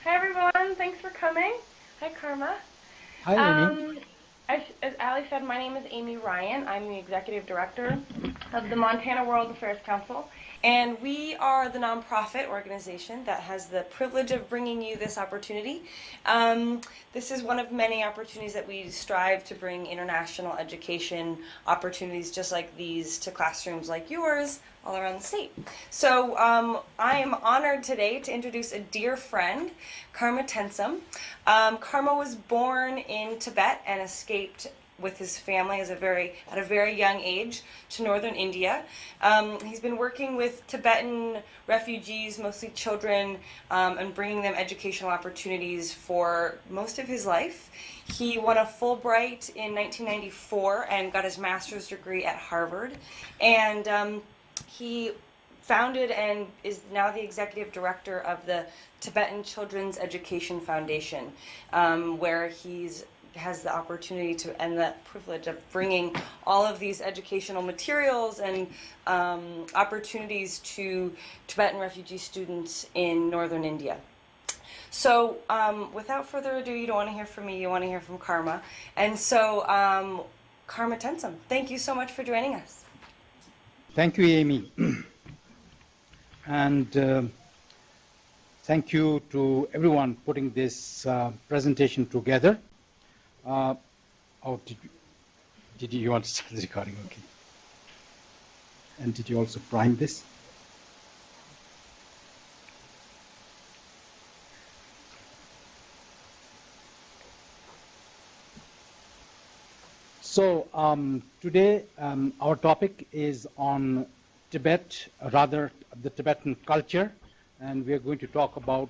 Hi everyone, thanks for coming. Hi Karma. Hi, Amy. Um, as Ali said, my name is Amy Ryan. I'm the Executive Director of the Montana World Affairs Council. And we are the nonprofit organization that has the privilege of bringing you this opportunity. This is one of many opportunities that we strive to bring international education opportunities just like these to classrooms like yours all around the state. So I am honored today to introduce a dear friend, Karma Tensum. Karma was born in Tibet and escaped with his family at a very young age to northern India. He's been working with Tibetan refugees, mostly children, and bringing them educational opportunities for most of his life. He won a Fulbright in 1994 and got his master's degree at Harvard. And he founded and is now the executive director of the Tibetan Children's Education Foundation, where he's has the opportunity to and the privilege of bringing all of these educational materials and opportunities to Tibetan refugee students in northern India. So without further ado, you don't want to hear from me, you want to hear from Karma. And so Karma Tensum, thank you so much for joining us. Thank you, Amy. And thank you to everyone putting this presentation together. Oh, did you want to start the recording? Okay. And did you also prime this? So today our topic is on Tibet, rather the Tibetan culture, and we are going to talk about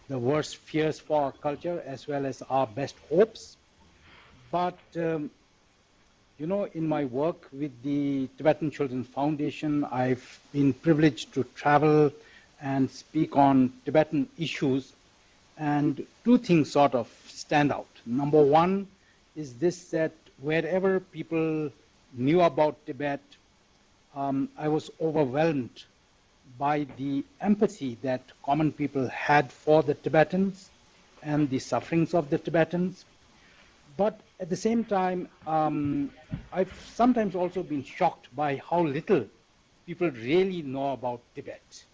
the worst fears for our culture as well as our best hopes. But you know, in my work with the Tibetan Children's Foundation, I've been privileged to travel and speak on Tibetan issues, and two things sort of stand out. Number one is this, that wherever people knew about Tibet, I was overwhelmed by the empathy that common people had for the Tibetans and the sufferings of the Tibetans. But at the same time, I've sometimes also been shocked by how little people really know about Tibet.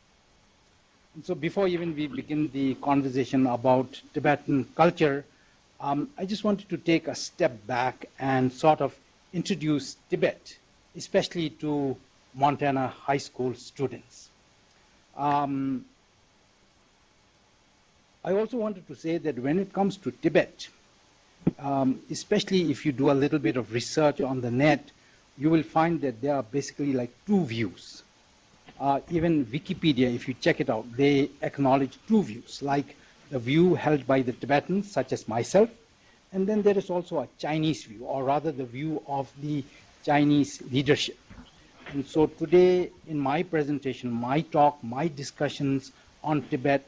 And so before even we begin the conversation about Tibetan culture, I just wanted to take a step back and sort of introduce Tibet, especially to Montana high school students. I also wanted to say that when it comes to Tibet, especially if you do a little bit of research on the net, you will find that there are basically like two views. Even Wikipedia, if you check it out, they acknowledge two views, like the view held by the Tibetans, such as myself, and then there is also a Chinese view, or rather the view of the Chinese leadership. And so today, in my presentation, my talk, my discussions on Tibet,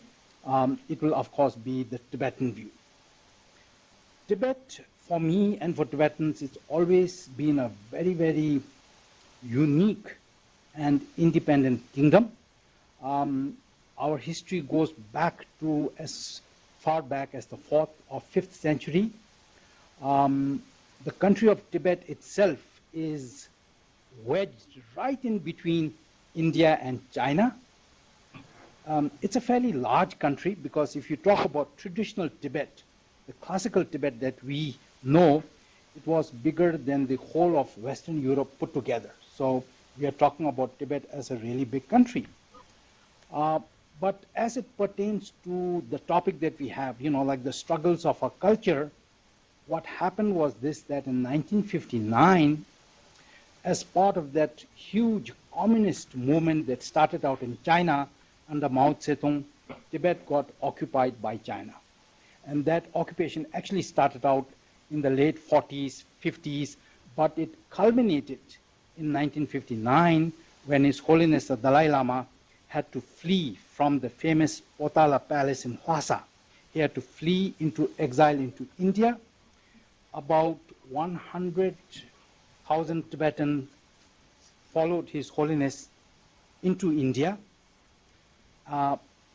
it will of course be the Tibetan view. Tibet, for me and for Tibetans, it's always been a very, very unique and independent kingdom. Our history goes back to as far back as the 4th or 5th century. The country of Tibet itself is wedged right in between India and China. It's a fairly large country because if you talk about traditional Tibet, the classical Tibet that we know, it was bigger than the whole of Western Europe put together. So we are talking about Tibet as a really big country. But as it pertains to the topic that we have, you know, like the struggles of our culture, what happened was this, that in 1959, as part of that huge communist movement that started out in China under Mao Zedong, Tibet got occupied by China. And that occupation actually started out in the late 40s, 50s, but it culminated in 1959 when His Holiness the Dalai Lama had to flee from the famous Potala Palace in Lhasa. He had to flee into exile into India. About 100,000 Tibetans followed His Holiness into India.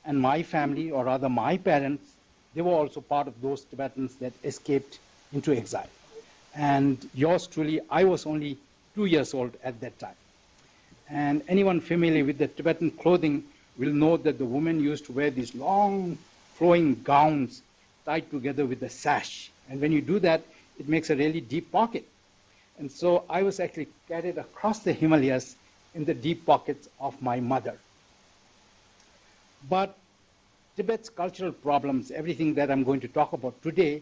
And my family, or rather my parents, they were also part of those Tibetans that escaped into exile. And yours truly, I was only 2 years old at that time. And anyone familiar with the Tibetan clothing will know that the women used to wear these long flowing gowns tied together with a sash. And when you do that, it makes a really deep pocket. And so I was actually carried across the Himalayas in the deep pockets of my mother. But Tibet's cultural problems, everything that I'm going to talk about today,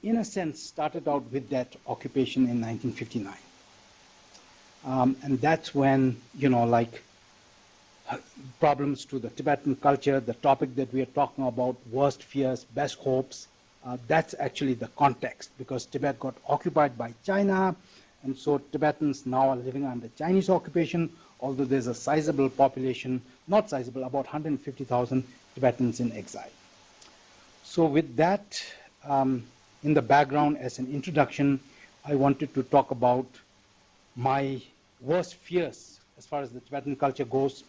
in a sense, started out with that occupation in 1959. And that's when, problems to the Tibetan culture, the topic that we are talking about, worst fears, best hopes, that's actually the context, because Tibet got occupied by China, and so Tibetans now are living under Chinese occupation, although there's a sizable population, not sizable, about 150,000 Tibetans in exile. So with that in the background as an introduction, I wanted to talk about my worst fears as far as the Tibetan culture goes,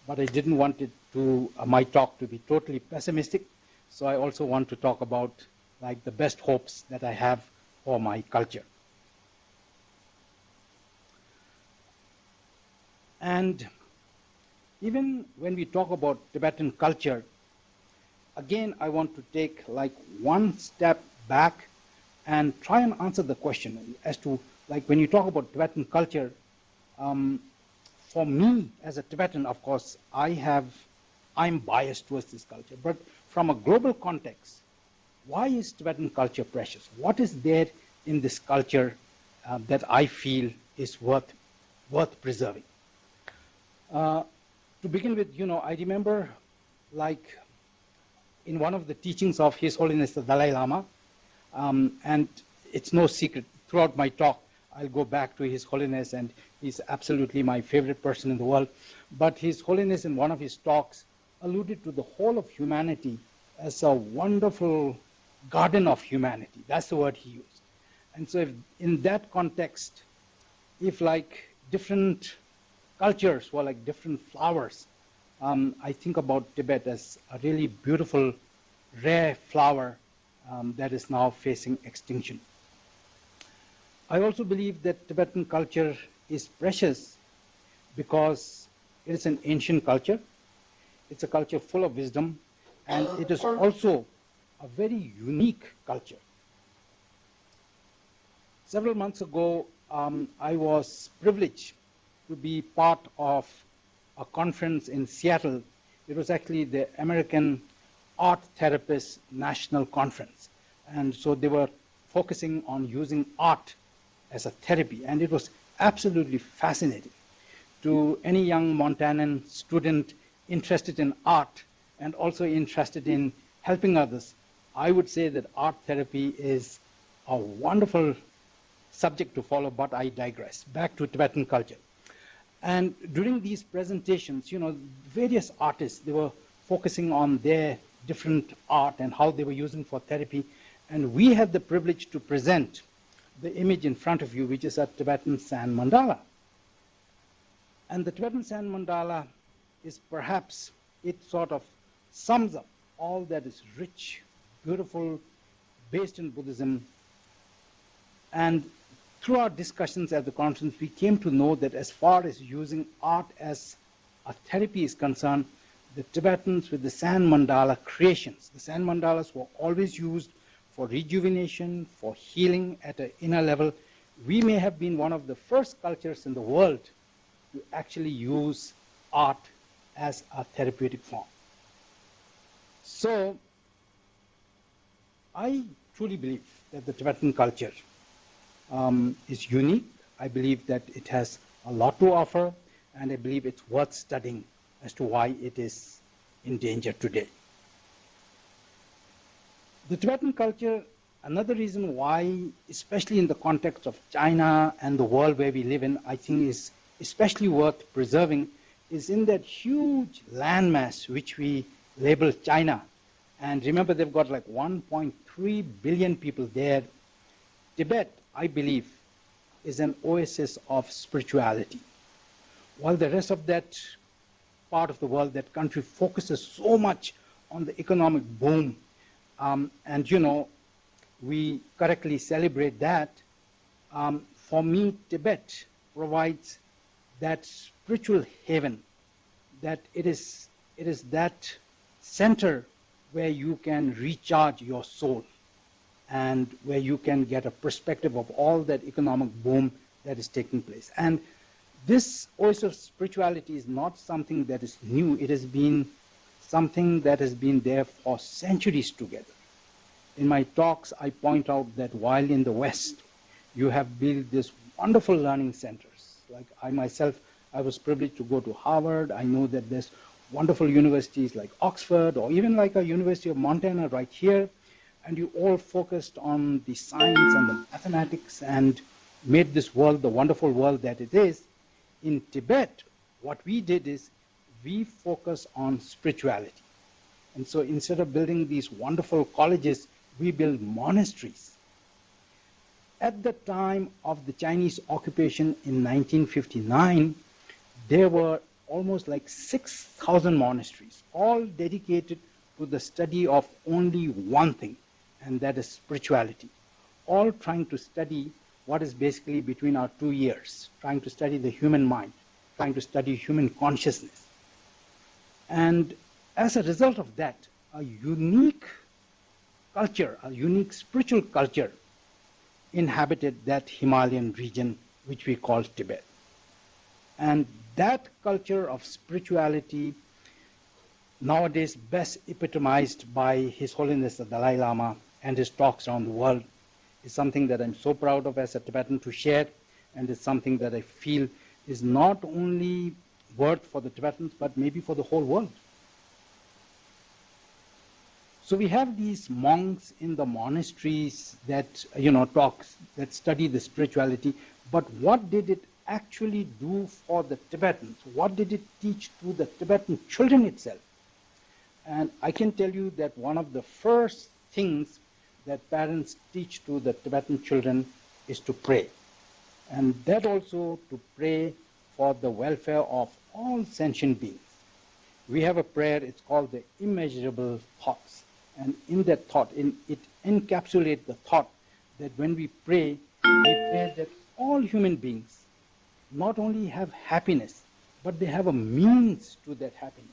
but I didn't want it to my talk to be totally pessimistic. So I also want to talk about like the best hopes that I have for my culture. And even when we talk about Tibetan culture, again, I want to take like one step back and try and answer the question as to, like, when you talk about Tibetan culture, for me as a Tibetan, of course, I'm biased towards this culture, but from a global context, why is Tibetan culture precious? What is there in this culture that I feel is worth preserving? To begin with, I remember, like, in one of the teachings of His Holiness the Dalai Lama, and it's no secret, throughout my talk, I'll go back to His Holiness, and he's absolutely my favorite person in the world. But His Holiness, in one of his talks, alluded to the whole of humanity as a wonderful garden of humanity. That's the word he used. And so if, in that context, if like different cultures were like different flowers, I think about Tibet as a really beautiful, rare flower that is now facing extinction. I also believe that Tibetan culture is precious because it is an ancient culture. It's a culture full of wisdom, and it is also a very unique culture. Several months ago, I was privileged to be part of a conference in Seattle. It was actually the American Art Therapists National Conference. And so they were focusing on using art as a therapy, and it was absolutely fascinating. To any young Montanan student interested in art and also interested in helping others, I would say that art therapy is a wonderful subject to follow, but I digress. Back to Tibetan culture. And during these presentations, various artists, they were focusing on their different art and how they were using for therapy. And we had the privilege to present the image in front of you, which is a Tibetan sand mandala. And the Tibetan sand mandala is perhaps, it sort of sums up all that is rich, beautiful, based in Buddhism. And through our discussions at the conference, we came to know that as far as using art as a therapy is concerned, the Tibetans with the sand mandala creations, the sand mandalas were always used for rejuvenation, for healing at an inner level. We may have been one of the first cultures in the world to actually use art as a therapeutic form. So I truly believe that the Tibetan culture is unique. I believe that it has a lot to offer, and I believe it's worth studying as to why it is in danger today. The Tibetan culture, another reason why, especially in the context of China and the world where we live in, I think is especially worth preserving, is in that huge landmass which we label China. And remember, they've got like 1.3 billion people there. Tibet, I believe, is an oasis of spirituality. While the rest of that part of the world, that country focuses so much on the economic boom. And you know, we correctly celebrate that. For me, Tibet provides that spiritual haven, that it is that center where you can recharge your soul and where you can get a perspective of all that economic boom that is taking place. And this also spirituality is not something that is new. It has been something that has been there for centuries together. In my talks, I point out that while in the West, you have built these wonderful learning centers. Like I myself, I was privileged to go to Harvard. I know that there's wonderful universities like Oxford, or even like a University of Montana right here, and you all focused on the science and the mathematics and made this world the wonderful world that it is. In Tibet, what we did is we focus on spirituality. And so instead of building these wonderful colleges, we build monasteries. At the time of the Chinese occupation in 1959, there were almost like 6,000 monasteries, all dedicated to the study of only one thing, and that is spirituality. All trying to study what is basically between our 2 ears, trying to study the human mind, trying to study human consciousness. And as a result of that, a unique culture, a unique spiritual culture inhabited that Himalayan region, which we call Tibet. And that culture of spirituality, nowadays best epitomized by His Holiness the Dalai Lama and his talks around the world, is something that I'm so proud of as a Tibetan to share, and it's something that I feel is not only worth for the Tibetans, but maybe for the whole world. So we have these monks in the monasteries that, talks, that study the spirituality, but what did it actually do for the Tibetans? What did it teach to the Tibetan children itself? And I can tell you that one of the first things that parents teach to the Tibetan children is to pray. And that also to pray for the welfare of all sentient beings. We have a prayer, it's called the immeasurable thoughts. And in that thought, it encapsulates the thought that when we pray that all human beings not only have happiness, but they have a means to that happiness.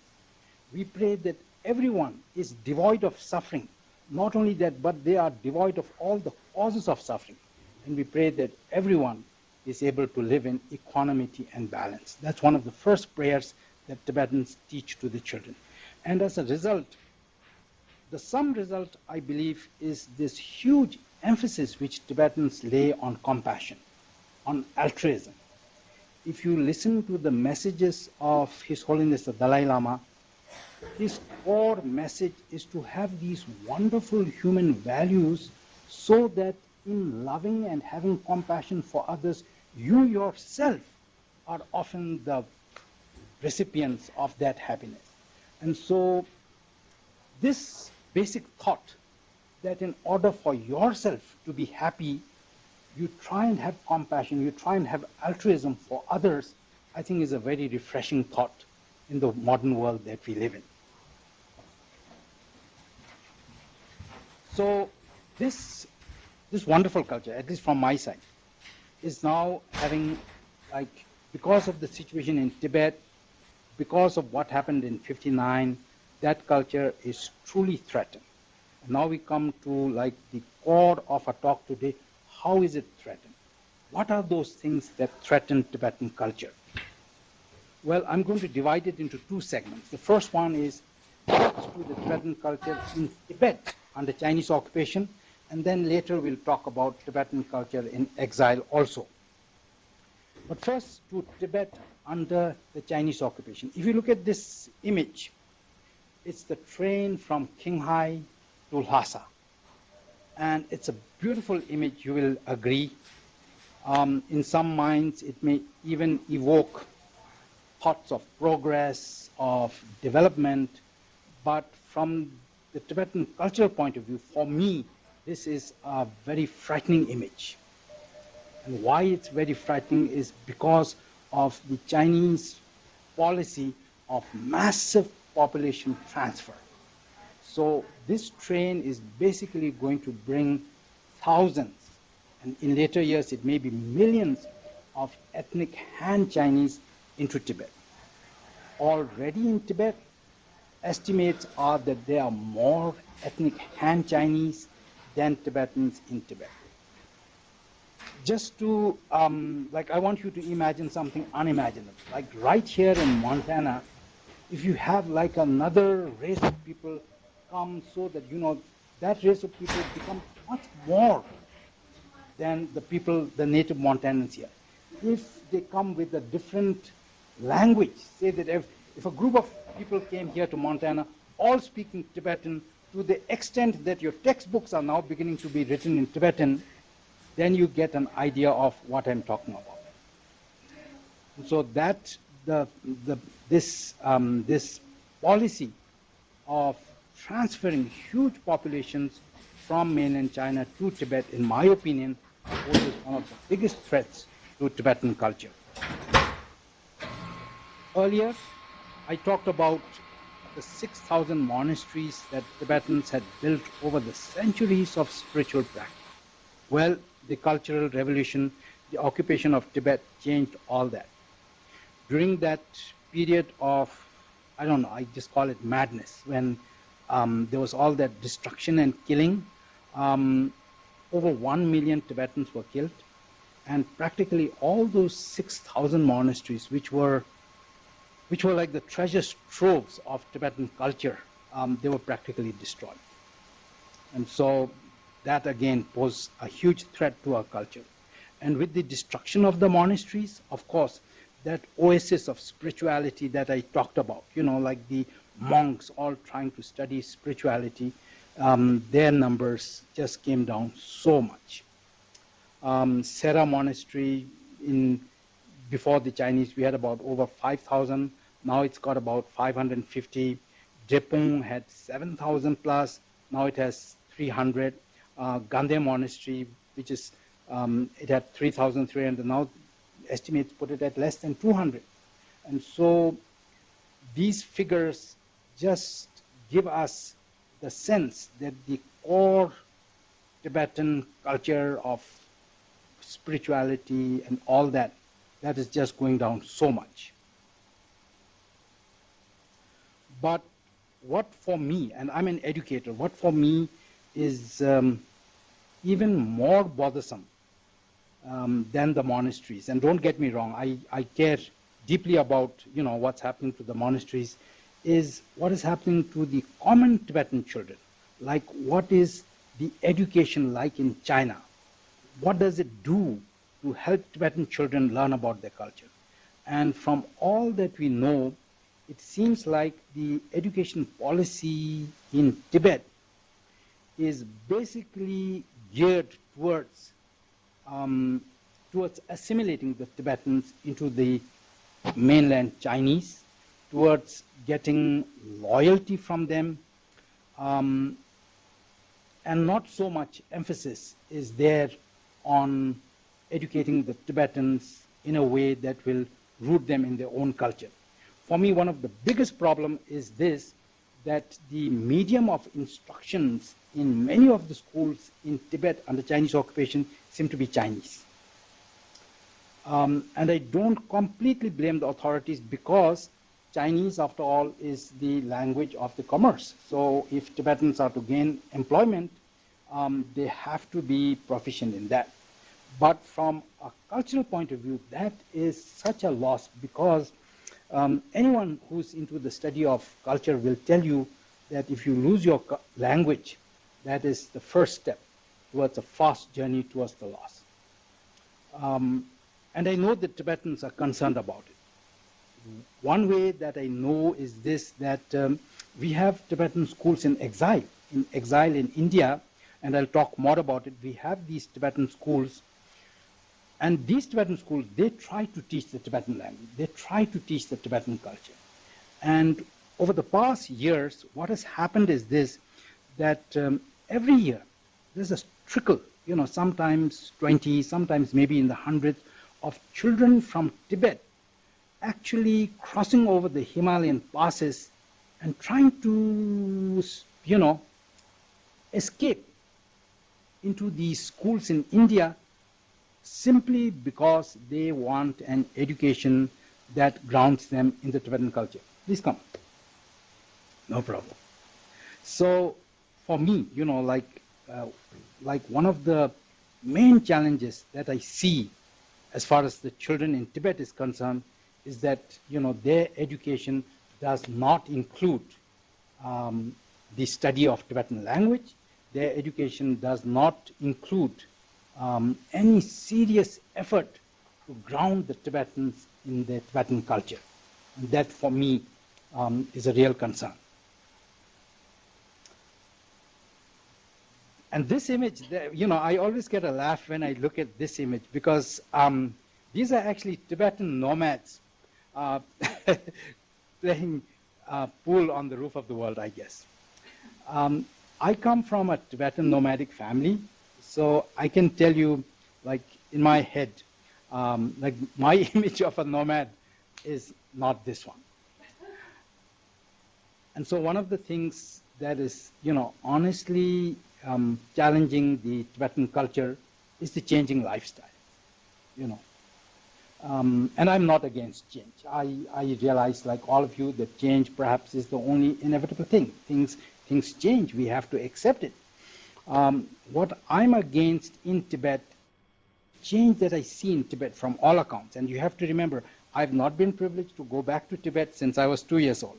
We pray that everyone is devoid of suffering. Not only that, but they are devoid of all the causes of suffering. And we pray that everyone is able to live in equanimity and balance. That's one of the first prayers that Tibetans teach to the children. And as a result, the sum result, I believe, is this huge emphasis which Tibetans lay on compassion, on altruism. If you listen to the messages of His Holiness the Dalai Lama, his core message is to have these wonderful human values so that in loving and having compassion for others, you yourself are often the recipients of that happiness. And so this basic thought that in order for yourself to be happy, you try and have compassion, you try and have altruism for others, I think is a very refreshing thought in the modern world that we live in. So this wonderful culture, at least from my side, is now having, like, because of the situation in Tibet, because of what happened in '59, that culture is truly threatened. And now we come to like the core of our talk today. How is it threatened? What are those things that threaten Tibetan culture? Well, I'm going to divide it into two segments. The first one is threats to the Tibetan culture in Tibet under Chinese occupation, and then later we'll talk about Tibetan culture in exile also. But first, to Tibet under the Chinese occupation. If you look at this image, it's the train from Qinghai to Lhasa. And it's a beautiful image, you will agree. In some minds, it may even evoke thoughts of progress, of development, but from the Tibetan cultural point of view, for me, this is a very frightening image. And why it's very frightening is because of the Chinese policy of massive population transfer. So this train is basically going to bring thousands, and in later years it may be millions of ethnic Han Chinese into Tibet. Already in Tibet, estimates are that there are more ethnic Han Chinese than Tibetans in Tibet. Just to, I want you to imagine something unimaginable. Like right here in Montana, if you have like another race of people come so that, that race of people become much more than the people, the native Montanans here. If they come with a different language, say that if a group of people came here to Montana, all speaking Tibetan, to the extent that your textbooks are now beginning to be written in Tibetan, then you get an idea of what I'm talking about. So that this policy of transferring huge populations from mainland China to Tibet, in my opinion, poses one of the biggest threats to Tibetan culture. Earlier, I talked about the 6,000 monasteries that Tibetans had built over the centuries of spiritual practice. Well, the Cultural Revolution, the occupation of Tibet changed all that. During that period of, I don't know, I just call it madness, when there was all that destruction and killing, over 1 million Tibetans were killed, and practically all those 6,000 monasteries, which were like the treasure troves of Tibetan culture, they were practically destroyed. And so that again posed a huge threat to our culture. And with the destruction of the monasteries, of course, that oasis of spirituality that I talked about, like the monks all trying to study spirituality, their numbers just came down so much. Sera Monastery, before the Chinese, we had about over 5,000. Now it's got about 550. Drepung had 7,000 plus. Now it has 300. Gandhe Monastery, which is, it had 3,300. Now estimates put it at less than 200. And so these figures just give us the sense that the core Tibetan culture of spirituality and all that is just going down so much. But what for me, and I'm an educator, what for me is even more bothersome than the monasteries, and don't get me wrong, I care deeply about what's happening to the monasteries, is what is happening to the common Tibetan children. Like, what is the education like in China? What does it do to help Tibetan children learn about their culture? And from all that we know, it seems like the education policy in Tibet is basically geared towards assimilating the Tibetans into the mainland Chinese, towards getting loyalty from them, and not so much emphasis is there on educating the Tibetans in a way that will root them in their own culture. For me, one of the biggest problems is this, that the medium of instructions in many of the schools in Tibet under Chinese occupation seem to be Chinese. And I don't completely blame the authorities, because Chinese, after all, is the language of the commerce. So if Tibetans are to gain employment, they have to be proficient in that. But from a cultural point of view, that is such a loss, because anyone who's into the study of culture will tell you that if you lose your language, that is the first step towards a fast journey towards the loss. And I know that Tibetans are concerned about it. One way that I know is this, that we have Tibetan schools in exile in India, and I'll talk more about it. We have these Tibetan schools, and these Tibetan schools, they try to teach the Tibetan language. They try to teach the Tibetan culture. And over the past years, what has happened is this, that every year there's a trickle, sometimes 20, sometimes maybe in the hundreds, of children from Tibet actually crossing over the Himalayan passes and trying to, escape into these schools in India simply because they want an education that grounds them in the Tibetan culture. Please come. No problem. So for me, like one of the main challenges that I see as far as the children in Tibet is concerned is that, their education does not include the study of Tibetan language. Their education does not include any serious effort to ground the Tibetans in the Tibetan culture. And that, for me, is a real concern. And this image, I always get a laugh when I look at this image because these are actually Tibetan nomads playing pool on the roof of the world, I guess. I come from a Tibetan nomadic family, so I can tell you, like in my head, like my image of a nomad is not this one. And so one of the things that is, honestly challenging the Tibetan culture is the changing lifestyle, and I'm not against change. I realize, like all of you, that change perhaps is the only inevitable thing. Things change. We have to accept it. What I'm against in Tibet, change that I see in Tibet from all accounts, and you have to remember, I've not been privileged to go back to Tibet since I was 2 years old.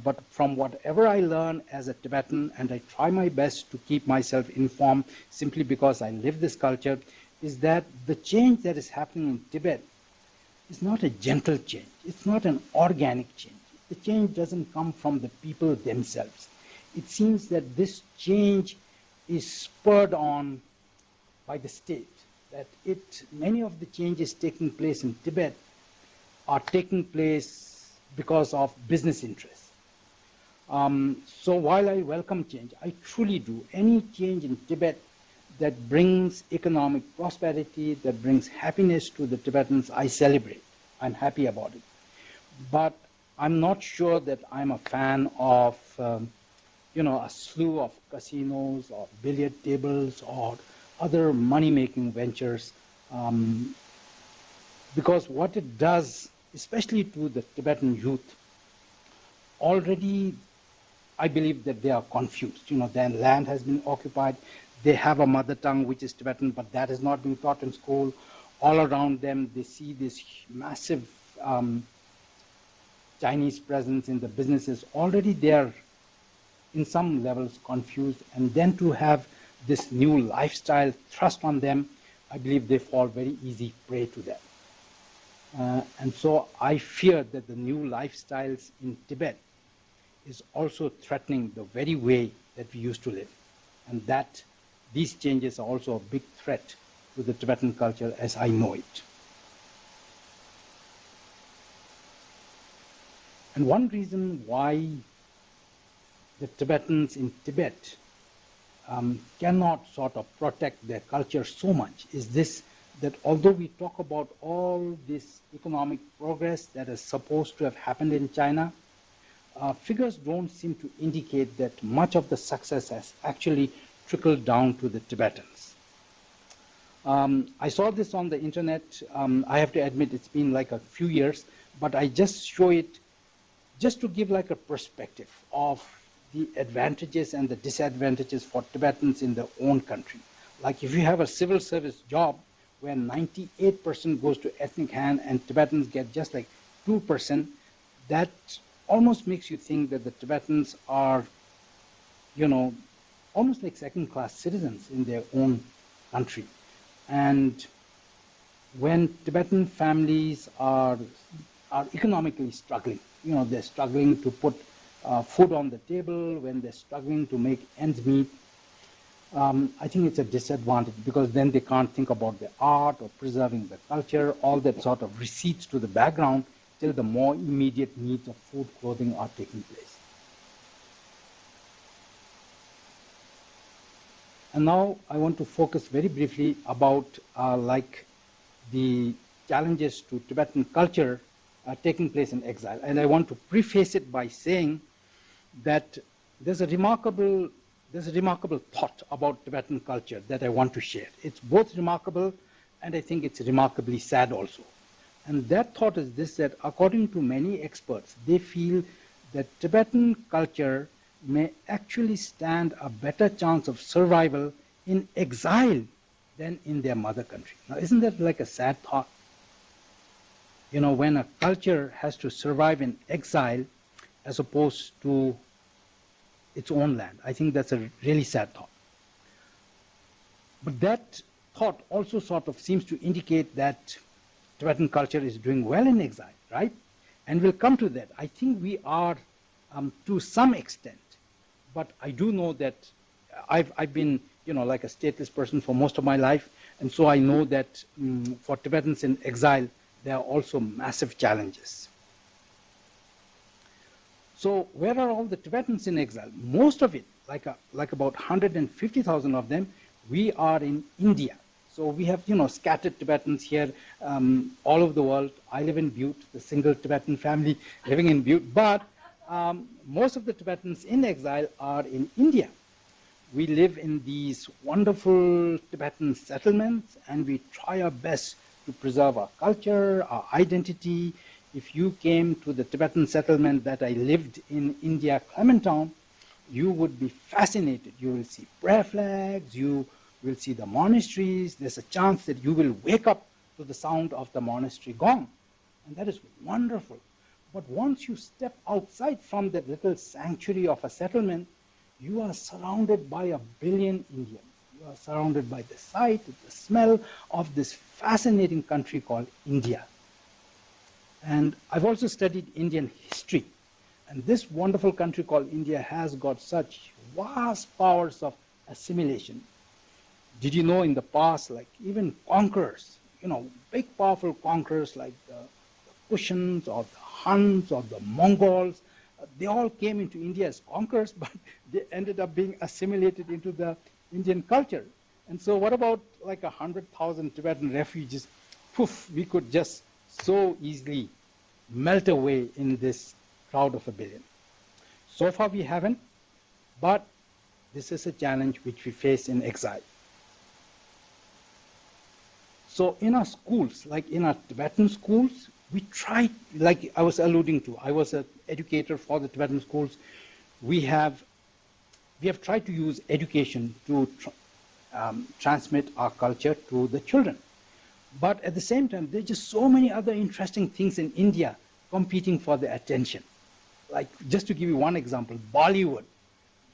But from whatever I learn as a Tibetan, and I try my best to keep myself informed simply because I live this culture, is that the change that is happening in Tibet is not a gentle change. It's not an organic change. The change doesn't come from the people themselves. It seems that this change is spurred on by the state, that many of the changes taking place in Tibet are taking place because of business interests. So while I welcome change, I truly do, any change in Tibet that brings economic prosperity, that brings happiness to the Tibetans, I celebrate. I'm happy about it. But I'm not sure that I'm a fan of, a slew of casinos or billiard tables or other money-making ventures, because what it does, especially to the Tibetan youth, already I believe that they are confused. Their land has been occupied. They have a mother tongue which is Tibetan, but that is not being taught in school. All around them, they see this massive Chinese presence in the businesses. Already they are, in some levels, confused. And then to have this new lifestyle thrust on them, I believe they fall very easy prey to that. And so I fear that the new lifestyles in Tibet is also threatening the very way that we used to live. And that these changes are also a big threat to the Tibetan culture as I know it. And one reason why the Tibetans in Tibet cannot sort of protect their culture so much is this, that although we talk about all this economic progress that is supposed to have happened in China, figures don't seem to indicate that much of the success has actually trickled down to the Tibetans. I saw this on the internet. I have to admit it's been like a few years, but I just show it just to give like a perspective of the advantages and the disadvantages for Tibetans in their own country. Like if you have a civil service job where 98% goes to ethnic Han and Tibetans get just like 2%, that almost makes you think that the Tibetans are, almost like second-class citizens in their own country. And when Tibetan families are economically struggling, they're struggling to put food on the table, when they're struggling to make ends meet, I think it's a disadvantage because then they can't think about the art or preserving the culture, all that sort of recedes to the background till the more immediate needs of food, clothing are taking place. And now I want to focus very briefly about like the challenges to Tibetan culture taking place in exile. And I want to preface it by saying that there's a remarkable thought about Tibetan culture that I want to share. It's both remarkable and I think it's remarkably sad also. And that thought is this, that according to many experts, they feel that Tibetan culture may actually stand a better chance of survival in exile than in their mother country. Now, isn't that like a sad thought? You know, when a culture has to survive in exile as opposed to its own land. I think that's a really sad thought. But that thought also sort of seems to indicate that Tibetan culture is doing well in exile, right? And we'll come to that. I think we are to some extent, but I do know that I've been, you know, like a stateless person for most of my life, and so I know that for Tibetans in exile, there are also massive challenges. So where are all the Tibetans in exile? Most of it, like about 150,000 of them, we are in India. So we have, you know, scattered Tibetans here all over the world. I live in Butte, the single Tibetan family living in Butte, but most of the Tibetans in exile are in India. We live in these wonderful Tibetan settlements, and we try our best to preserve our culture, our identity. If you came to the Tibetan settlement that I lived in India, Clementown, you would be fascinated. You will see prayer flags, you will see the monasteries. There's a chance that you will wake up to the sound of the monastery gong. And that is wonderful. But once you step outside from that little sanctuary of a settlement, you are surrounded by a billion Indians. You are surrounded by the sight, the smell of this fascinating country called India. And I've also studied Indian history. And this wonderful country called India has got such vast powers of assimilation. Did you know in the past, like even conquerors, you know, big powerful conquerors like the Kushans or the Huns or the Mongols, they all came into India as conquerors, but they ended up being assimilated into the Indian culture. And so what about like 100,000 Tibetan refugees? Poof, we could just so easily melt away in this crowd of a billion. So far we haven't, but this is a challenge which we face in exile. So in our schools, like in our Tibetan schools, we try, like I was alluding to, I was an educator for the Tibetan schools. We have tried to use education to transmit our culture to the children. But at the same time, there are just so many other interesting things in India competing for their attention. Like, just to give you one example, Bollywood,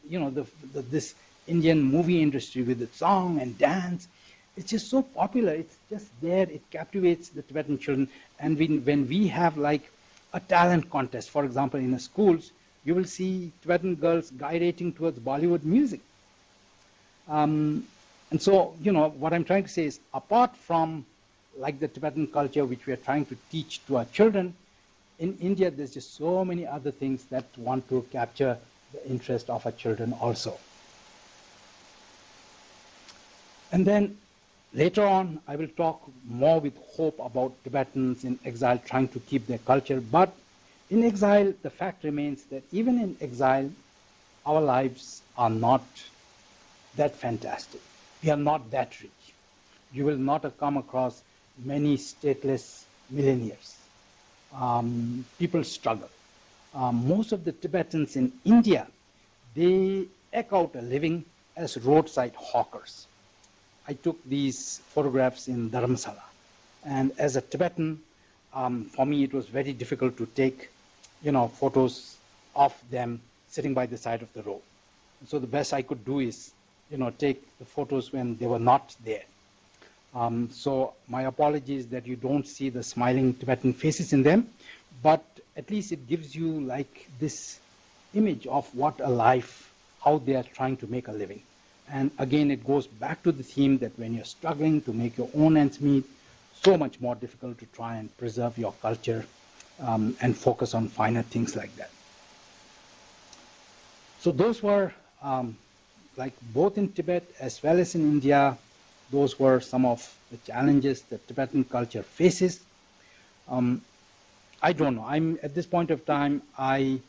you know, this Indian movie industry with its song and dance, it's just so popular. It's just there. It captivates the Tibetan children. And when we have like a talent contest, for example, in the schools, you will see Tibetan girls gyrating towards Bollywood music. And so, you know, what I'm trying to say is, apart from like the Tibetan culture which we are trying to teach to our children, in India there's just so many other things that want to capture the interest of our children also. And then later on I will talk more with hope about Tibetans in exile trying to keep their culture. But in exile, the fact remains that even in exile, our lives are not that fantastic. We are not that rich. You will not have come across many stateless millionaires. People struggle. Most of the Tibetans in India, they eke out a living as roadside hawkers. I took these photographs in Dharamsala. And as a Tibetan, for me it was very difficult to take, you know, photos of them sitting by the side of the road. So the best I could do is, you know, take the photos when they were not there. So my apologies that you don't see the smiling Tibetan faces in them, but at least it gives you like this image of what a life, how they are trying to make a living. And again, it goes back to the theme that when you're struggling to make your own ends meet, so much more difficult to try and preserve your culture and focus on finer things like that. So those were, like both in Tibet as well as in India, those were some of the challenges that Tibetan culture faces. I don't know. I'm at this point of time, I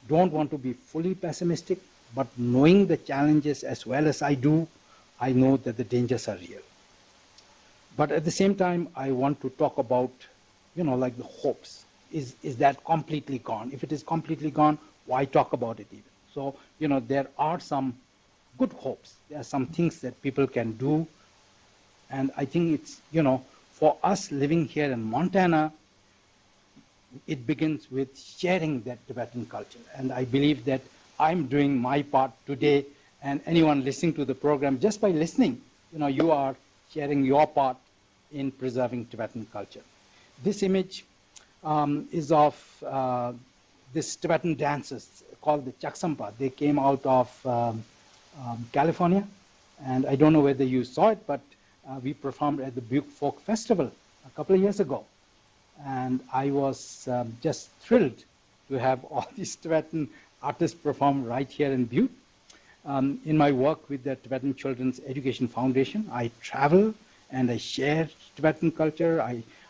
don't want to be fully pessimistic, but knowing the challenges as well as I do, I know that the dangers are real. But at the same time, I want to talk about, like the hopes. Is that completely gone? If it is completely gone, why talk about it even? So, there are some good hopes. There are some things that people can do. And I think it's, for us living here in Montana, it begins with sharing that Tibetan culture. And I believe that I'm doing my part today, and anyone listening to the program, just by listening, you are sharing your part in preserving Tibetan culture. This image is of this Tibetan dancers called the Chaksampa. They came out of California, and I don't know whether you saw it, but we performed at the Butte Folk Festival a couple of years ago. And I was just thrilled to have all these Tibetan artists perform right here in Butte. In my work with the Tibetan Children's Education Foundation, I travel and I share Tibetan culture.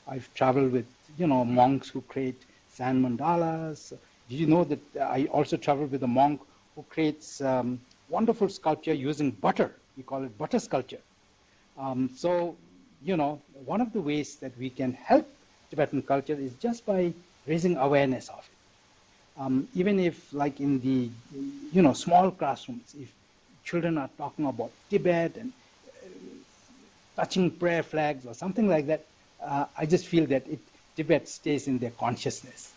I've traveled with, monks who create sand mandalas. Did you know that I also traveled with a monk who creates wonderful sculpture using butter? We call it butter sculpture. So, one of the ways that we can help Tibetan culture is just by raising awareness of it. Even if, like in the, small classrooms, if children are talking about Tibet and touching prayer flags or something like that, I just feel that Tibet stays in their consciousness.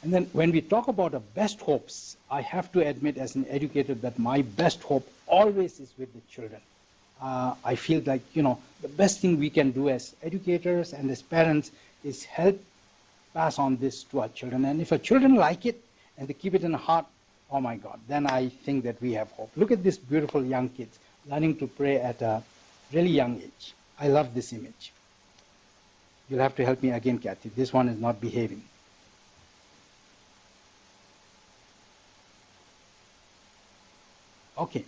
And then when we talk about our best hopes, I have to admit as an educator that my best hope always is with the children. I feel like, the best thing we can do as educators and as parents is help pass on this to our children. And if our children like it and they keep it in the heart, oh my God, then I think that we have hope. Look at these beautiful young kids learning to pray at a really young age. I love this image. You'll have to help me again, Kathy. This one is not behaving. Okay.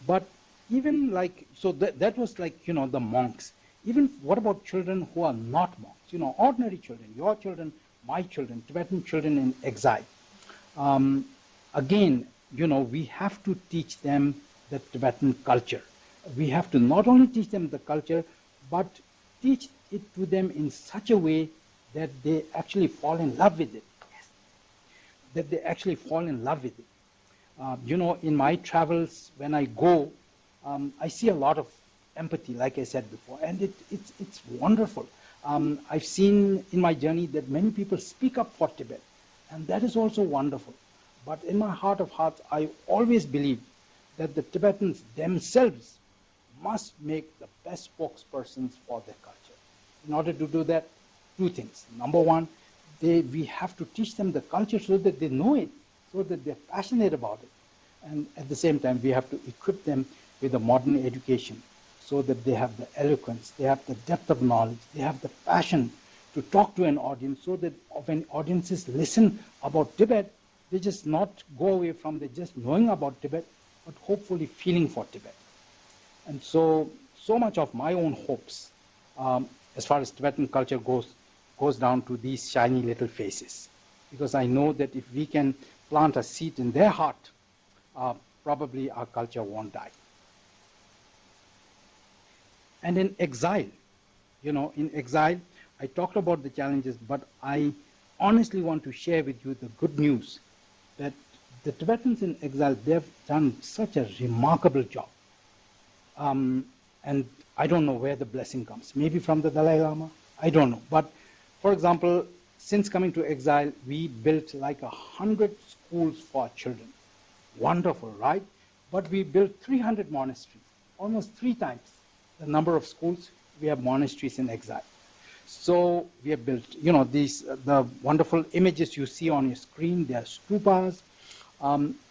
But even like, so that was like, the monks. Even what about children who are not monks? Ordinary children, your children, my children, Tibetan children in exile. Again, we have to teach them the Tibetan culture. We have to not only teach them the culture, but teach it to them in such a way that they actually fall in love with it. Yes. That they actually fall in love with it. In my travels, when I go, I see a lot of empathy, like I said before, and it's wonderful. I've seen in my journey that many people speak up for Tibet, and that is also wonderful. But in my heart of hearts, I always believe that the Tibetans themselves must make the best spokespersons for their culture. In order to do that, two things. Number one, we have to teach them the culture so that they know it, so that they're passionate about it. And at the same time, we have to equip them with a modern education so that they have the eloquence, they have the depth of knowledge, they have the passion to talk to an audience, so that when audiences listen about Tibet, they just not go away from just knowing about Tibet, but hopefully feeling for Tibet. And so much of my own hopes, as far as Tibetan culture goes down to these shiny little faces. Because I know that if we can plant a seed in their heart, probably our culture won't die. And in exile, I talked about the challenges, but I honestly want to share with you the good news that the Tibetans in exile, they've done such a remarkable job. And I don't know where the blessing comes. Maybe from the Dalai Lama? I don't know. But for example, since coming to exile, we built like 100 schools for children. Wonderful, right? But we built 300 monasteries, almost 3 times the number of schools. We have monasteries in exile. So we have built, the wonderful images you see on your screen. They are stupas.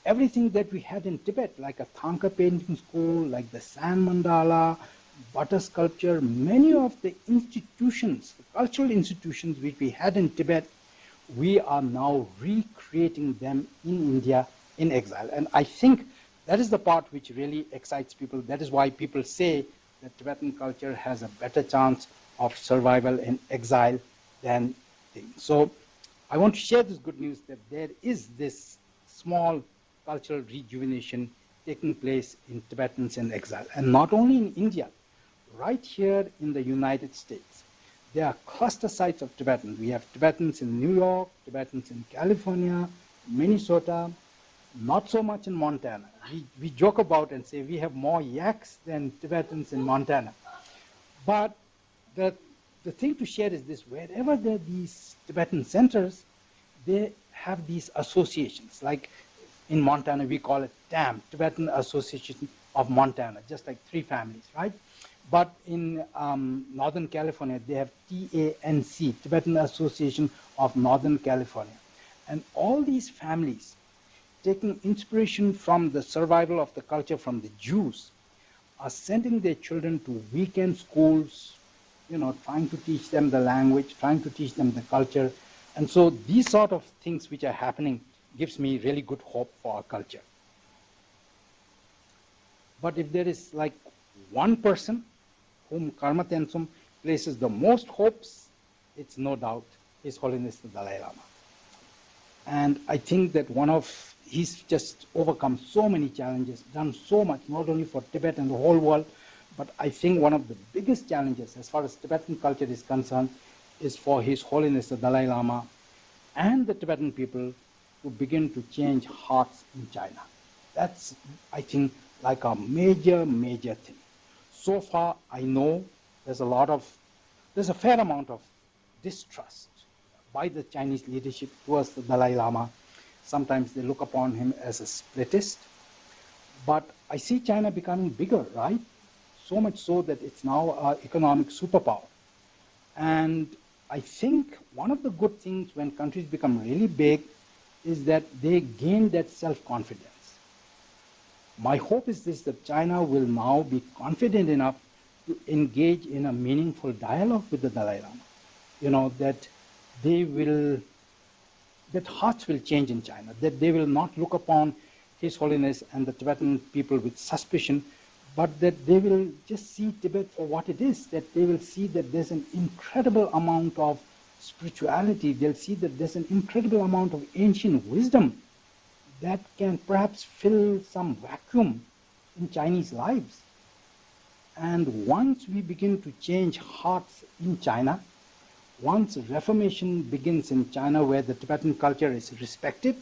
Everything that we had in Tibet, like a Thangka painting school, like the sand mandala, butter sculpture, many of the institutions, the cultural institutions which we had in Tibet, we are now recreating them in India in exile. And I think that is the part which really excites people. That is why people say, that Tibetan culture has a better chance of survival in exile than things. So I want to share this good news that there is this small cultural rejuvenation taking place in Tibetans in exile. And not only in India, right here in the United States, there are cluster sites of Tibetans. We have Tibetans in New York, Tibetans in California, Minnesota, not so much in Montana. We joke about and say we have more yaks than Tibetans in Montana. But the thing to share is this: wherever there are these Tibetan centers, they have these associations. Like in Montana, we call it TAM, Tibetan Association of Montana, just like 3 families, right? But in Northern California, they have TANC, Tibetan Association of Northern California. And all these families, taking inspiration from the survival of the culture from the Jews, are sending their children to weekend schools, trying to teach them the language, trying to teach them the culture. And so these sort of things which are happening gives me really good hope for our culture. But if there is like one person whom Karma Tensum places the most hopes, it's no doubt His Holiness the Dalai Lama. And I think that he's just overcome so many challenges, done so much, not only for Tibet and the whole world, but I think one of the biggest challenges as far as Tibetan culture is concerned is for His Holiness the Dalai Lama and the Tibetan people to begin to change hearts in China. That's, I think, like a major, major thing. So far, I know there's a fair amount of distrust by the Chinese leadership towards the Dalai Lama. Sometimes they look upon him as a splittist. But I see China becoming bigger, right? So much so that it's now an economic superpower. And I think one of the good things when countries become really big is that they gain that self-confidence. My hope is this, that China will now be confident enough to engage in a meaningful dialogue with the Dalai Lama. That that hearts will change in China, that they will not look upon His Holiness and the Tibetan people with suspicion, but that they will just see Tibet for what it is, that they will see that there's an incredible amount of spirituality, they'll see that there's an incredible amount of ancient wisdom that can perhaps fill some vacuum in Chinese lives. And once we begin to change hearts in China, once reformation begins in China where the Tibetan culture is respected,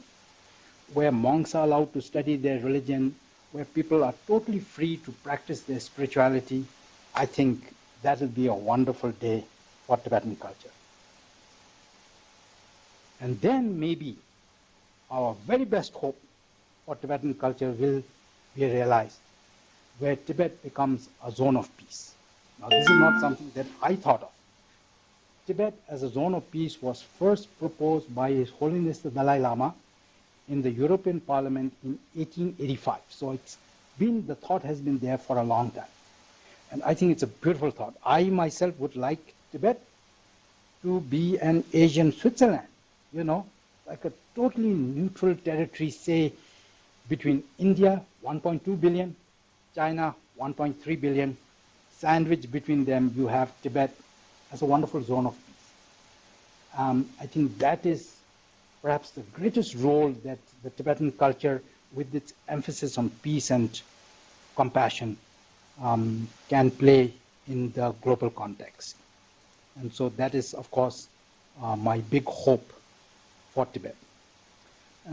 where monks are allowed to study their religion, where people are totally free to practice their spirituality, I think that will be a wonderful day for Tibetan culture. And then maybe our very best hope for Tibetan culture will be realized, where Tibet becomes a zone of peace. Now, this is not something that I thought of. Tibet as a zone of peace was first proposed by His Holiness the Dalai Lama in the European Parliament in 1885. So the thought has been there for a long time. And I think it's a beautiful thought. I myself would like Tibet to be an Asian Switzerland, like a totally neutral territory, say, between India, 1.2 billion, China, 1.3 billion. Sandwiched between them, you have Tibet as a wonderful zone of peace. I think that is perhaps the greatest role that the Tibetan culture, with its emphasis on peace and compassion, can play in the global context. And so that is, of course, my big hope for Tibet.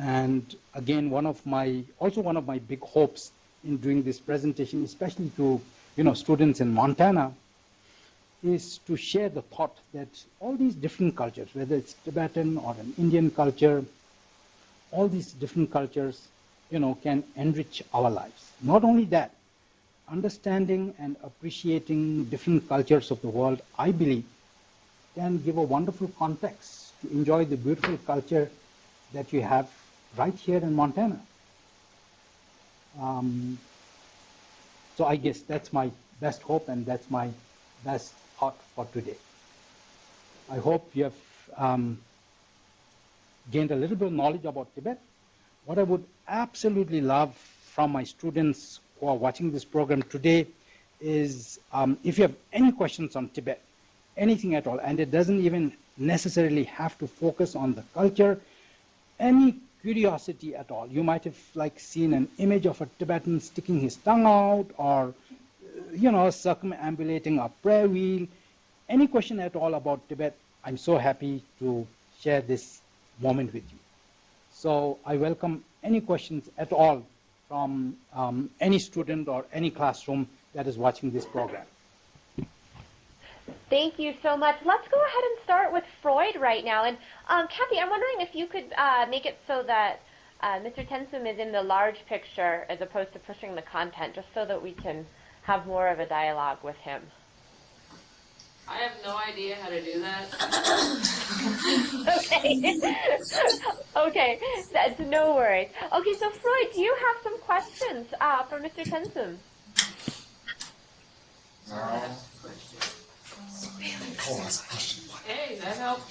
And again, one of my big hopes in doing this presentation, especially to students in Montana, is to share the thought that all these different cultures, whether it's Tibetan or an Indian culture, all these different cultures, can enrich our lives. Not only that, understanding and appreciating different cultures of the world, I believe, can give a wonderful context to enjoy the beautiful culture that we have right here in Montana. So I guess that's my best hope and that's my best thought for today. I hope you have gained a little bit of knowledge about Tibet. What I would absolutely love from my students who are watching this program today is if you have any questions on Tibet, anything at all, and it doesn't even necessarily have to focus on the culture, any curiosity at all. You might have like seen an image of a Tibetan sticking his tongue out, or circumambulating a prayer wheel. Any question at all about Tibet, I'm so happy to share this moment with you. So I welcome any questions at all from any student or any classroom that is watching this program. Thank you so much. Let's go ahead and start with Freud right now. And Kathy, I'm wondering if you could make it so that Mr. Tensum is in the large picture as opposed to pushing the content, just so that we can have more of a dialogue with him. I have no idea how to do that. Okay, that's no worries. Okay, so Freud, do you have some questions for Mr. Tensum? Hey, that helped.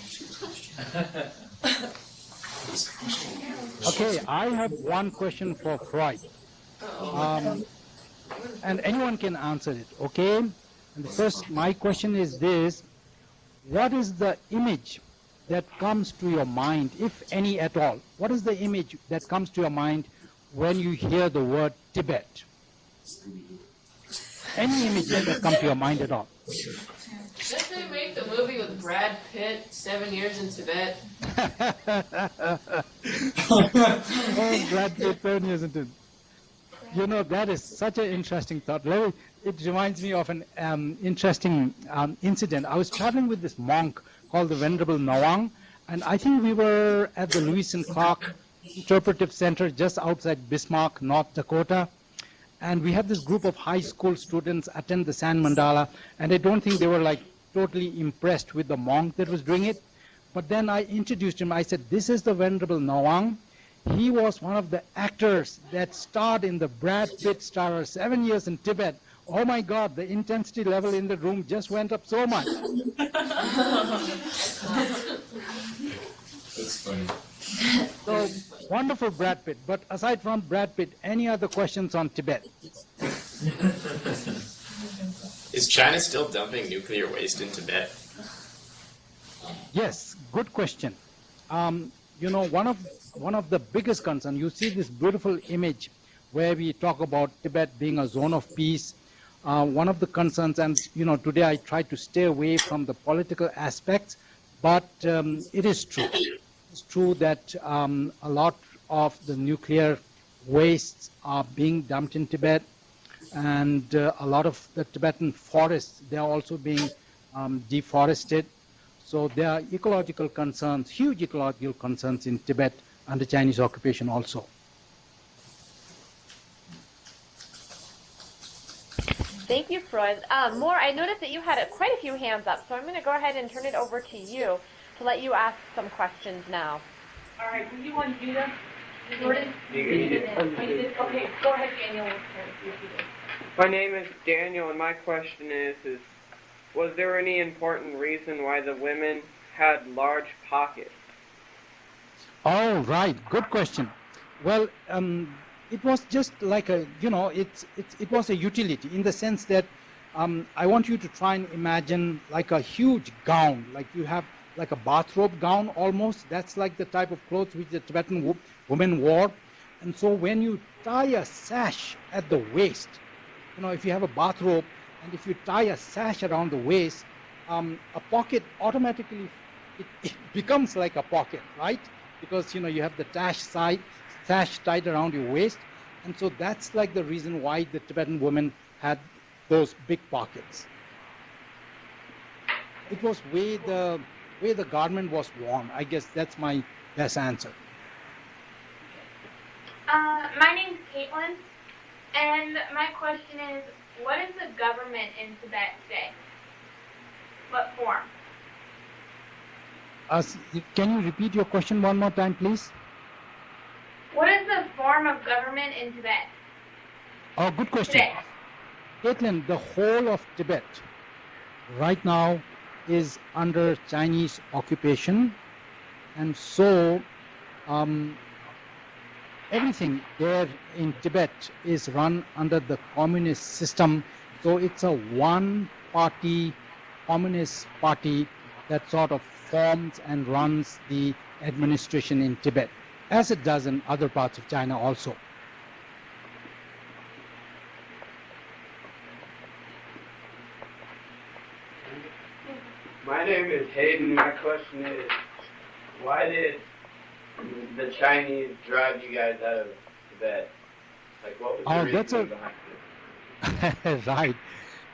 Okay, I have one question for Freud. And anyone can answer it, okay? And the first, my question is this: what is the image that comes to your mind, if any at all? What is the image that comes to your mind when you hear the word Tibet? Any image that comes to your mind at all? Didn't they make the movie with Brad Pitt, 7 Years in Tibet? Oh, Brad Pitt, 7 years into it. You know, that is such an interesting thought. It reminds me of an interesting incident. I was traveling with this monk called the Venerable Nawang, and I think we were at the Lewis and Clark Interpretive Center just outside Bismarck, North Dakota. And we had this group of high school students attend the Sand Mandala, and I don't think they were like totally impressed with the monk that was doing it. But then I introduced him. I said, this is the Venerable Nawang. He was one of the actors that starred in the Brad Pitt starrer 7 Years in Tibet. Oh my God, the intensity level in the room just went up so much. That's funny. So wonderful Brad Pitt. But aside from Brad Pitt, any other questions on Tibet? Is China still dumping nuclear waste in Tibet? Yes, good question. You know, one of the biggest concerns, you see this beautiful image where we talk about Tibet being a zone of peace. One of the concerns, and you know, today I try to stay away from the political aspects, but it is true. It's true that a lot of the nuclear wastes are being dumped in Tibet, and a lot of the Tibetan forests, they are also being deforested. So there are ecological concerns, huge ecological concerns in Tibet under Chinese occupation also. Thank you, Freud. Moore, I noticed that you had quite a few hands up, so I'm going to go ahead and turn it over to you to let you ask some questions now. All right, do you want to do that? Jordan? Okay, go ahead, Daniel. My name is Daniel, and my question is, was there any important reason why the women had large pockets? Oh, right. Good question. Well, it was just like a, you know, it was a utility in the sense that I want you to try and imagine like a huge gown, like you have like a bathrobe gown almost. That's like the type of clothes which the Tibetan women wore. And so when you tie a sash at the waist, you know, if you have a bathrobe and if you tie a sash around the waist, a pocket automatically, it becomes like a pocket, right? Because, you know, you have the sash tied around your waist. And so that's like the reason why the Tibetan women had those big pockets. It was way the garment was worn. I guess that's my best answer. My name's Caitlin, and my question is, what is the government in Tibet today? What form? Can you repeat your question one more time, please? What is the form of government in Tibet Oh, good question. today? Caitlin, the whole of Tibet right now is under Chinese occupation, and so everything there in Tibet is run under the communist system So it's a one-party communist party that sort of forms and runs the administration in Tibet, as it does in other parts of China also. My name is Hayden. My question is, why did the Chinese drive you guys out of Tibet? Like, what was the reason behind it? Right.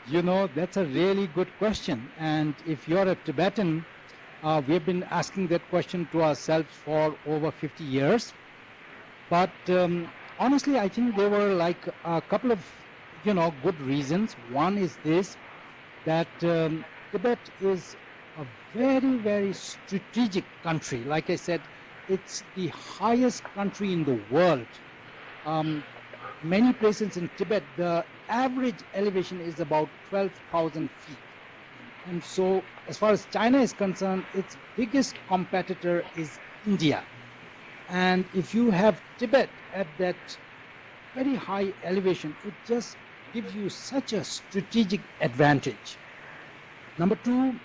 You know, that's a really good question. And if you're a Tibetan, we've been asking that question to ourselves for over 50 years. But honestly, I think there were like a couple of, good reasons. One is this, that Tibet is a very, very strategic country. Like I said, it's the highest country in the world. Many places in Tibet, the average elevation is about 12,000 feet. And so, as far as China is concerned, its biggest competitor is India. And if you have Tibet at that very high elevation, it just gives you such a strategic advantage. Number two,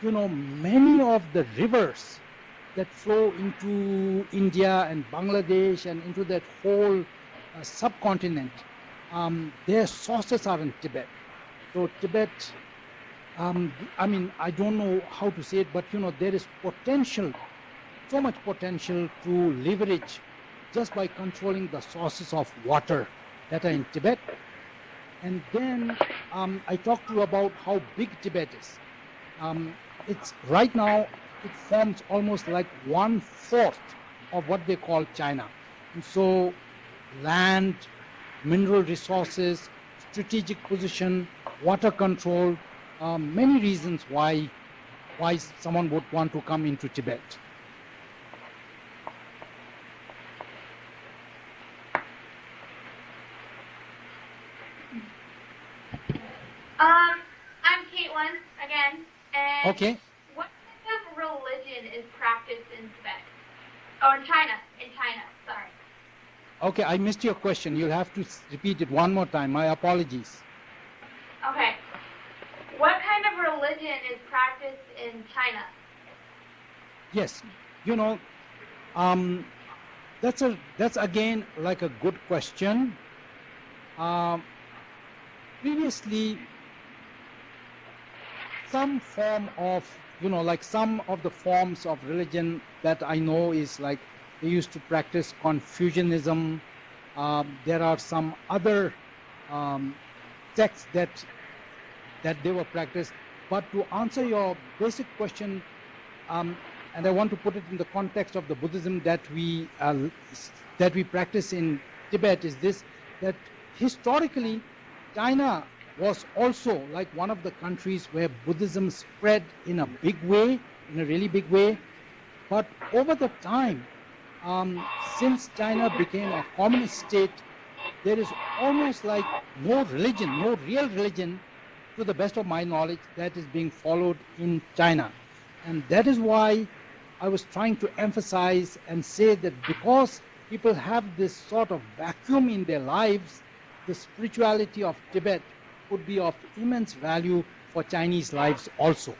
many of the rivers that flow into India and Bangladesh and into that whole subcontinent, their sources are in Tibet. So Tibet, I don't know how to say it, but there is potential, so much potential to leverage just by controlling the sources of water that are in Tibet. And then I talked to you about how big Tibet is. It's right now, it forms almost like 1/4 of what they call China. And so land, mineral resources, strategic position, water control, many reasons why someone would want to come into Tibet. I'm Caitlin again, and Okay. what kind of religion is practiced in Tibet? Oh, in China, sorry. Okay, I missed your question. You'll have to repeat it one more time. My apologies. Okay. What kind of religion is practiced in China? Yes, that's again like a good question. Previously, some form of, like some of the forms of religion that I know is like they used to practice Confucianism. There are some other sects that they were practiced. But to answer your basic question, and I want to put it in the context of the Buddhism that we practice in Tibet, is this, that historically China was also like one of the countries where Buddhism spread in a big way, in a really big way. But over the time, since China became a communist state, there is almost like no religion, no real religion, to the best of my knowledge, that is being followed in China. And that is why I was trying to emphasize and say that because people have this sort of vacuum in their lives, the spirituality of Tibet would be of immense value for Chinese lives also.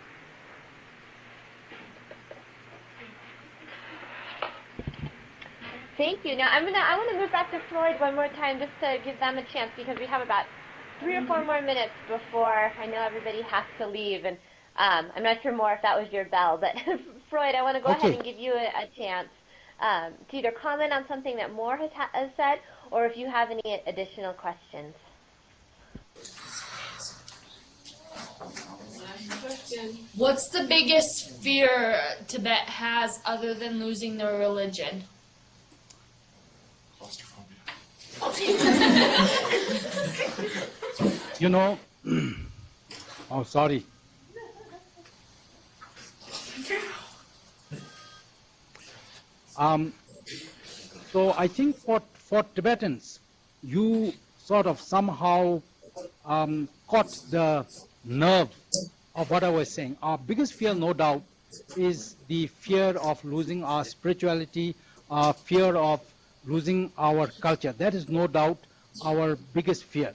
Thank you. Now I want to move back to Floyd one more time just to give them a chance, because we have about 3 or 4 more minutes before I know everybody has to leave, and I'm not sure more if that was your bell, but Floyd, I want to go ahead and give you a chance to either comment on something that Moore has said, or if you have any additional questions. What's the biggest fear Tibet has other than losing their religion? Oh, sorry. So I think for Tibetans, you sort of somehow caught the nerve of what I was saying. Our biggest fear, no doubt, is the fear of losing our spirituality, fear of losing our culture. That is no doubt our biggest fear.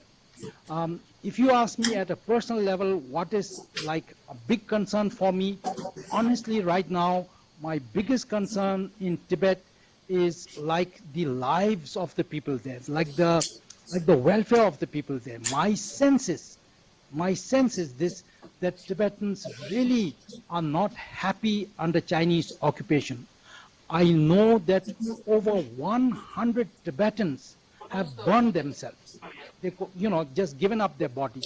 if you ask me at a personal level, what is like a big concern for me, honestly, right now, my biggest concern in Tibet is like the lives of the people there, like the welfare of the people there. My sense is this, that Tibetans really are not happy under Chinese occupation. I know that over 100 Tibetans have burned themselves. They, just given up their body,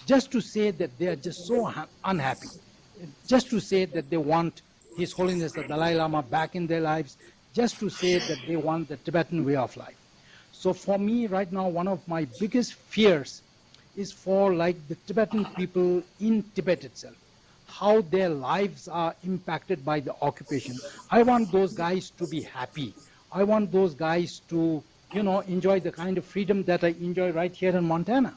just to say that they are just so unhappy, just to say that they want His Holiness the Dalai Lama back in their lives, just to say that they want the Tibetan way of life. So for me right now, one of my biggest fears is for like the Tibetan people in Tibet itself, how their lives are impacted by the occupation. I want those guys to be happy. I want those guys to, enjoy the kind of freedom that I enjoy right here in Montana.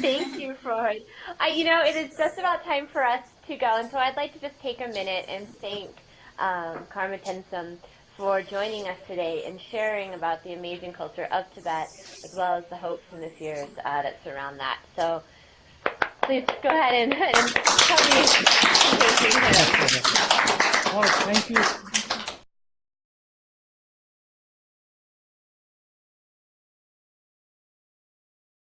Thank you, Freud. It is just about time for us to go, and so I'd like to just take a minute and thank Karma Tensum for joining us today and sharing about the amazing culture of Tibet, as well as the hopes and the fears that surround that. So please go ahead and tell me. Oh, thank you.